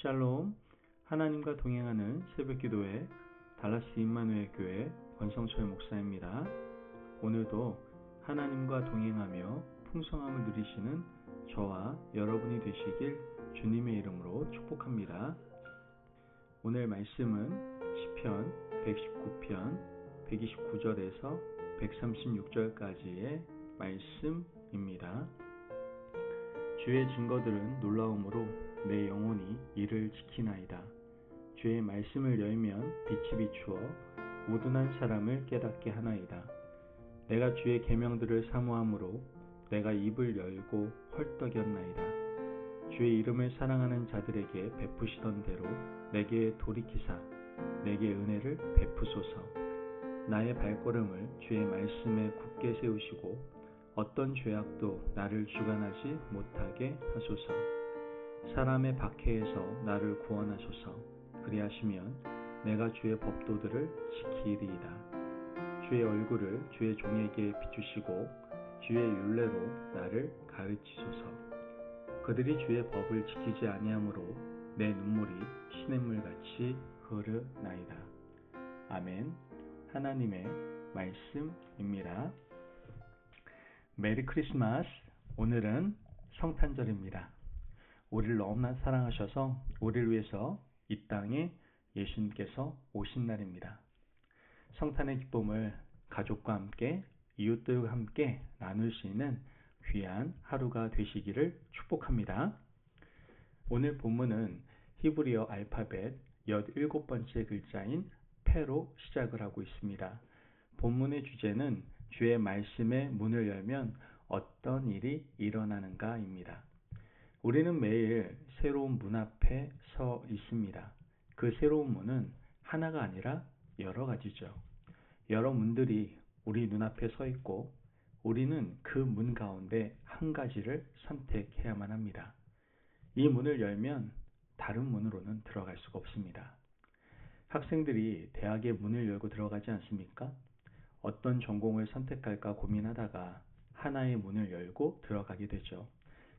샬롬, 하나님과 동행하는 새벽기도회 달라스 임마누엘 교회 권성철 목사입니다. 오늘도 하나님과 동행하며 풍성함을 누리시는 저와 여러분이 되시길 주님의 이름으로 축복합니다. 오늘 말씀은 시편 119편 129절에서 136절까지의 말씀입니다. 주의 증거들은 놀라우므로 내 영혼이 이를 지키나이다. 주의 말씀을 열면 빛이 비추어 우둔한 사람을 깨닫게 하나이다. 내가 주의 계명들을 사모함으로 내가 입을 열고 헐떡였나이다. 주의 이름을 사랑하는 자들에게 베푸시던 대로 내게 돌이키사 내게 은혜를 베푸소서. 나의 발걸음을 주의 말씀에 굳게 세우시고 어떤 죄악도 나를 주관하지 못하게 하소서. 사람의 박해에서 나를 구원하소서. 그리하시면 내가 주의 법도들을 지키리이다. 주의 얼굴을 주의 종에게 비추시고 주의 율례로 나를 가르치소서. 그들이 주의 법을 지키지 아니하므로 내 눈물이 시냇물같이 흐르나이다. 아멘. 하나님의 말씀입니다. 메리 크리스마스. 오늘은 성탄절입니다. 우리를 너무나 사랑하셔서 우리를 위해서 이 땅에 예수님께서 오신 날입니다. 성탄의 기쁨을 가족과 함께 이웃들과 함께 나눌 수 있는 귀한 하루가 되시기를 축복합니다. 오늘 본문은 히브리어 알파벳 17번째 글자인 페로 시작을 하고 있습니다. 본문의 주제는 주의 말씀의 문을 열면 어떤 일이 일어나는가입니다. 우리는 매일 새로운 문 앞에 서 있습니다. 그 새로운 문은 하나가 아니라 여러 가지죠. 여러 문들이 우리 눈앞에 서 있고 우리는 그 문 가운데 한 가지를 선택해야만 합니다. 이 문을 열면 다른 문으로는 들어갈 수가 없습니다. 학생들이 대학의 문을 열고 들어가지 않습니까? 어떤 전공을 선택할까 고민하다가 하나의 문을 열고 들어가게 되죠.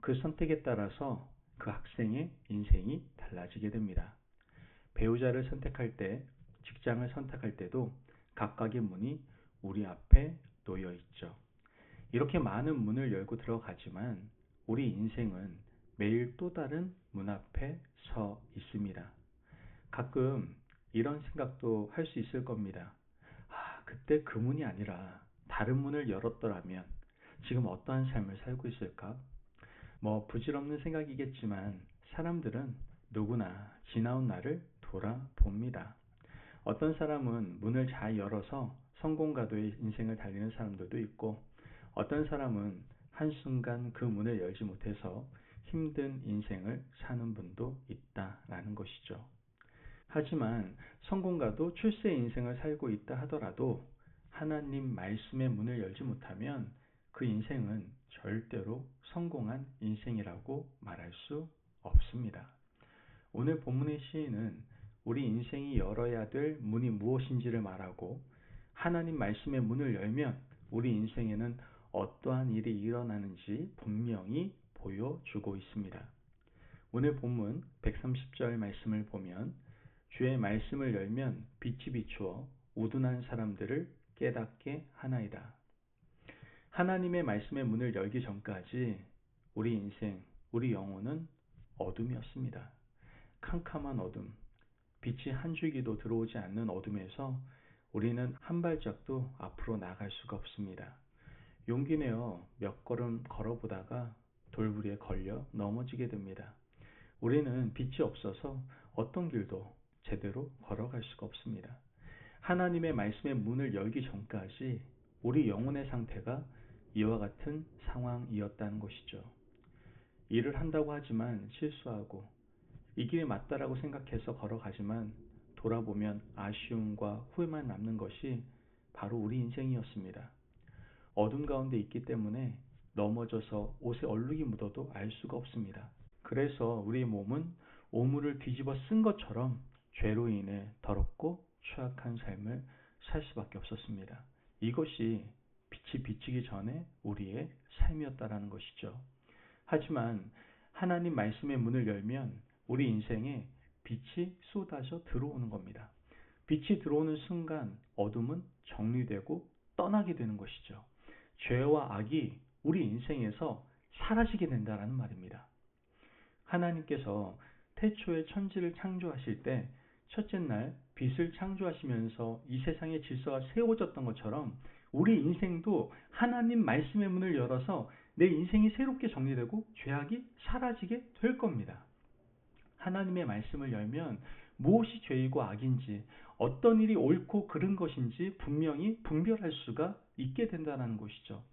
그 선택에 따라서 그 학생의 인생이 달라지게 됩니다. 배우자를 선택할 때, 직장을 선택할 때도 각각의 문이 우리 앞에 놓여 있죠. 이렇게 많은 문을 열고 들어가지만 우리 인생은 매일 또 다른 문 앞에 서 있습니다. 가끔 이런 생각도 할 수 있을 겁니다. 그때 그 문이 아니라 다른 문을 열었더라면 지금 어떠한 삶을 살고 있을까? 부질없는 생각이겠지만 사람들은 누구나 지나온 날을 돌아봅니다. 어떤 사람은 문을 잘 열어서 성공가도의 인생을 달리는 사람들도 있고 어떤 사람은 한순간 그 문을 열지 못해서 힘든 인생을 사는 분도 있다라는 것이죠. 하지만 성공가도 출세의 인생을 살고 있다 하더라도 하나님 말씀의 문을 열지 못하면 그 인생은 절대로 성공한 인생이라고 말할 수 없습니다. 오늘 본문의 시인은 우리 인생이 열어야 될 문이 무엇인지를 말하고 하나님 말씀의 문을 열면 우리 인생에는 어떠한 일이 일어나는지 분명히 보여주고 있습니다. 오늘 본문 130절 말씀을 보면 주의 말씀을 열면 빛이 비추어 우둔한 사람들을 깨닫게 하나이다. 하나님의 말씀의 문을 열기 전까지 우리 인생, 우리 영혼은 어둠이었습니다. 캄캄한 어둠, 빛이 한 줄기도 들어오지 않는 어둠에서 우리는 한 발짝도 앞으로 나갈 수가 없습니다. 용기 내어 몇 걸음 걸어보다가 돌부리에 걸려 넘어지게 됩니다. 우리는 빛이 없어서 어떤 길도 제대로 걸어갈 수가 없습니다. 하나님의 말씀의 문을 열기 전까지 우리 영혼의 상태가 이와 같은 상황이었다는 것이죠. 일을 한다고 하지만 실수하고 이 길이 맞다라고 생각해서 걸어가지만 돌아보면 아쉬움과 후회만 남는 것이 바로 우리 인생이었습니다. 어둠 가운데 있기 때문에 넘어져서 옷에 얼룩이 묻어도 알 수가 없습니다. 그래서 우리의 몸은 오물을 뒤집어 쓴 것처럼 죄로 인해 더럽고 추악한 삶을 살 수밖에 없었습니다. 이것이 빛이 비치기 전에 우리의 삶이었다라는 것이죠. 하지만 하나님 말씀의 문을 열면 우리 인생에 빛이 쏟아져 들어오는 겁니다. 빛이 들어오는 순간 어둠은 정리되고 떠나게 되는 것이죠. 죄와 악이 우리 인생에서 사라지게 된다는 말입니다. 하나님께서 태초에 천지를 창조하실 때 첫째 날 빛을 창조하시면서 이 세상의 질서가 세워졌던 것처럼 우리 인생도 하나님 말씀의 문을 열어서 내 인생이 새롭게 정리되고 죄악이 사라지게 될 겁니다. 하나님의 말씀을 열면 무엇이 죄이고 악인지, 어떤 일이 옳고 그른 것인지 분명히 분별할 수가 있게 된다는 것이죠.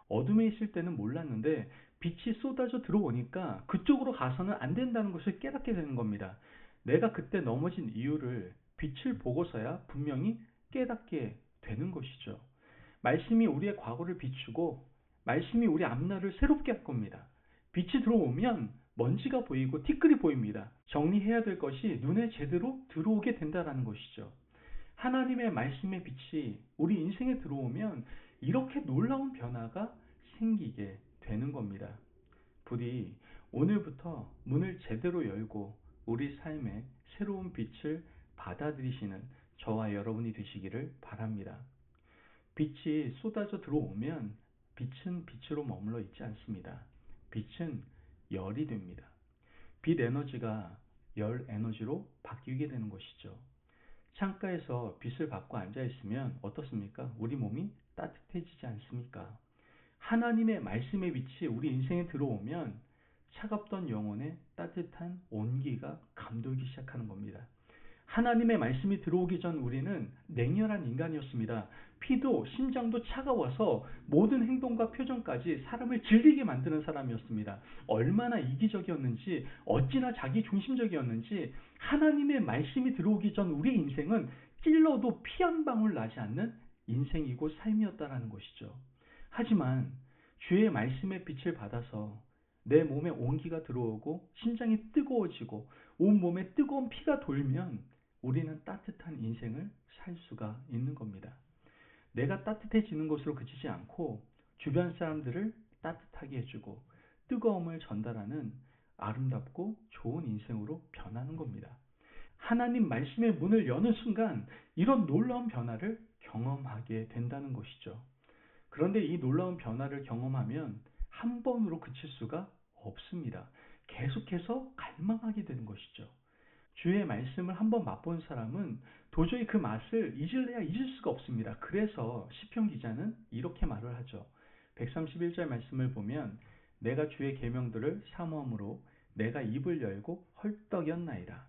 어둠에 있을 때는 몰랐는데 빛이 쏟아져 들어오니까 그쪽으로 가서는 안 된다는 것을 깨닫게 되는 겁니다. 내가 그때 넘어진 이유를 빛을 보고서야 분명히 깨닫게 되는 것이죠. 말씀이 우리의 과거를 비추고 말씀이 우리 앞날을 새롭게 할 겁니다. 빛이 들어오면 먼지가 보이고 티끌이 보입니다. 정리해야 될 것이 눈에 제대로 들어오게 된다는 것이죠. 하나님의 말씀의 빛이 우리 인생에 들어오면 이렇게 놀라운 변화가 생기게 되는 겁니다. 부디 오늘부터 문을 제대로 열고 우리 삶에 새로운 빛을 받아들이시는 저와 여러분이 되시기를 바랍니다. 빛이 쏟아져 들어오면 빛은 빛으로 머물러 있지 않습니다. 빛은 열이 됩니다. 빛 에너지가 열 에너지로 바뀌게 되는 것이죠. 창가에서 빛을 받고 앉아 있으면 어떻습니까? 우리 몸이 따뜻해지지 않습니까? 하나님의 말씀의 빛이 우리 인생에 들어오면 차갑던 영혼에 따뜻한 온기가 감돌기 시작하는 겁니다. 하나님의 말씀이 들어오기 전 우리는 냉혈한 인간이었습니다. 피도 심장도 차가워서 모든 행동과 표정까지 사람을 질리게 만드는 사람이었습니다. 얼마나 이기적이었는지, 어찌나 자기 중심적이었는지 하나님의 말씀이 들어오기 전 우리 인생은 찔러도 피 한 방울 나지 않는 인생이고 삶이었다라는 것이죠. 하지만 주의 말씀의 빛을 받아서 내 몸에 온기가 들어오고 심장이 뜨거워지고 온몸에 뜨거운 피가 돌면 우리는 따뜻한 인생을 살 수가 있는 겁니다. 내가 따뜻해지는 것으로 그치지 않고 주변 사람들을 따뜻하게 해주고 뜨거움을 전달하는 아름답고 좋은 인생으로 변하는 겁니다. 하나님 말씀의 문을 여는 순간 이런 놀라운 변화를 경험하게 된다는 것이죠. 그런데 이 놀라운 변화를 경험하면 한 번으로 그칠 수가 없습니다. 계속해서 갈망하게 되는 것이죠. 주의 말씀을 한번 맛본 사람은 도저히 그 맛을 잊을래야 잊을 수가 없습니다. 그래서 시편 기자는 이렇게 말을 하죠. 131절 말씀을 보면 내가 주의 계명들을 사모함으로 내가 입을 열고 헐떡였나이다.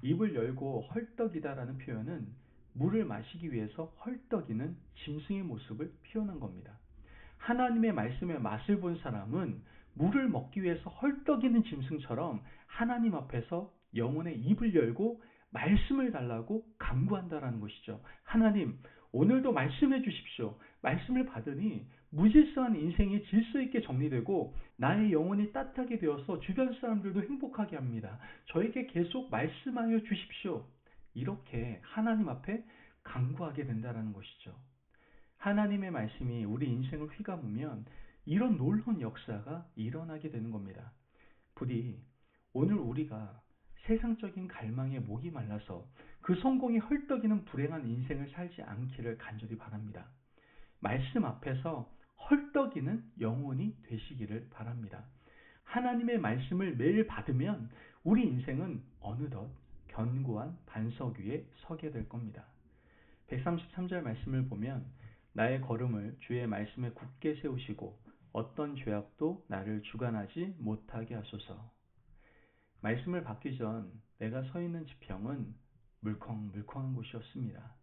입을 열고 헐떡이다라는 표현은 물을 마시기 위해서 헐떡이는 짐승의 모습을 표현한 겁니다. 하나님의 말씀의 맛을 본 사람은 물을 먹기 위해서 헐떡이는 짐승처럼 하나님 앞에서 영혼의 입을 열고 말씀을 달라고 간구한다라는 것이죠. 하나님, 오늘도 말씀해 주십시오. 말씀을 받으니 무질서한 인생이 질서 있게 정리되고 나의 영혼이 따뜻하게 되어서 주변 사람들도 행복하게 합니다. 저에게 계속 말씀하여 주십시오. 이렇게 하나님 앞에 간구하게 된다는 것이죠. 하나님의 말씀이 우리 인생을 휘감으면 이런 놀라운 역사가 일어나게 되는 겁니다. 부디 오늘 우리가 세상적인 갈망에 목이 말라서 그 성공이 헐떡이는 불행한 인생을 살지 않기를 간절히 바랍니다. 말씀 앞에서 헐떡이는 영혼이 되시기를 바랍니다. 하나님의 말씀을 매일 받으면 우리 인생은 어느덧 견고한 반석 위에 서게 될 겁니다. 133절 말씀을 보면 나의 걸음을 주의 말씀에 굳게 세우시고 어떤 죄악도 나를 주관하지 못하게 하소서. 말씀을 받기 전 내가 서 있는 지평은 물컹물컹한 곳이었습니다.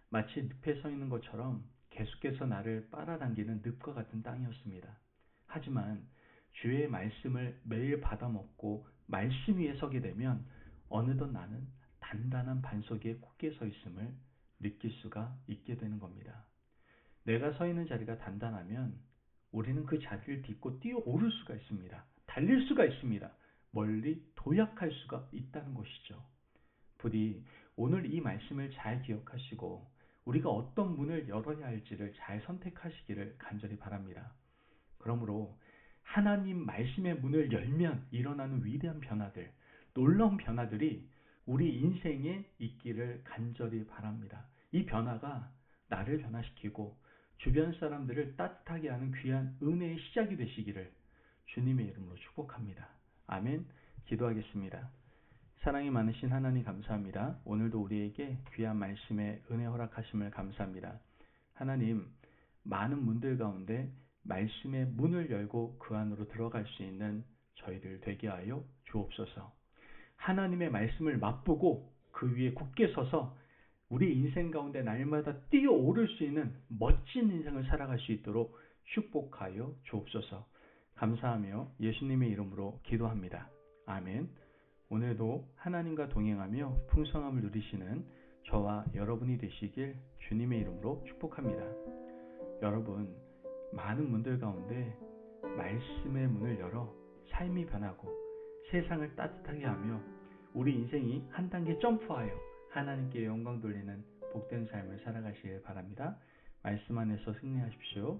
마치 늪에 서 있는 것처럼 계속해서 나를 빨아당기는 늪과 같은 땅이었습니다. 하지만 주의 말씀을 매일 받아먹고 말씀 위에 서게 되면 어느덧 나는 단단한 반석 위에 굳게 서 있음을 느낄 수가 있게 되는 겁니다. 내가 서 있는 자리가 단단하면 우리는 그 자리를 딛고 뛰어오를 수가 있습니다. 달릴 수가 있습니다. 멀리 도약할 수가 있다는 것이죠. 부디 오늘 이 말씀을 잘 기억하시고 우리가 어떤 문을 열어야 할지를 잘 선택하시기를 간절히 바랍니다. 그러므로 하나님 말씀의 문을 열면 일어나는 위대한 변화들, 놀라운 변화들이 우리 인생에 있기를 간절히 바랍니다. 이 변화가 나를 변화시키고 주변 사람들을 따뜻하게 하는 귀한 은혜의 시작이 되시기를 주님의 이름으로 축복합니다. 아멘. 기도하겠습니다. 사랑이 많으신 하나님 감사합니다. 오늘도 우리에게 귀한 말씀에 은혜 허락하심을 감사합니다. 하나님, 많은 문들 가운데 말씀의 문을 열고 그 안으로 들어갈 수 있는 저희들 되게 하여 주옵소서. 하나님의 말씀을 맛보고 그 위에 굳게 서서 우리 인생 가운데 날마다 뛰어오를 수 있는 멋진 인생을 살아갈 수 있도록 축복하여 주옵소서. 감사하며 예수님의 이름으로 기도합니다. 아멘. 오늘도 하나님과 동행하며 풍성함을 누리시는 저와 여러분이 되시길 주님의 이름으로 축복합니다. 여러분, 많은 문들 가운데 말씀의 문을 열어 삶이 변하고 세상을 따뜻하게 하며 우리 인생이 한 단계 점프하여 하나님께 영광 돌리는 복된 삶을 살아가시길 바랍니다. 말씀 안에서 승리하십시오.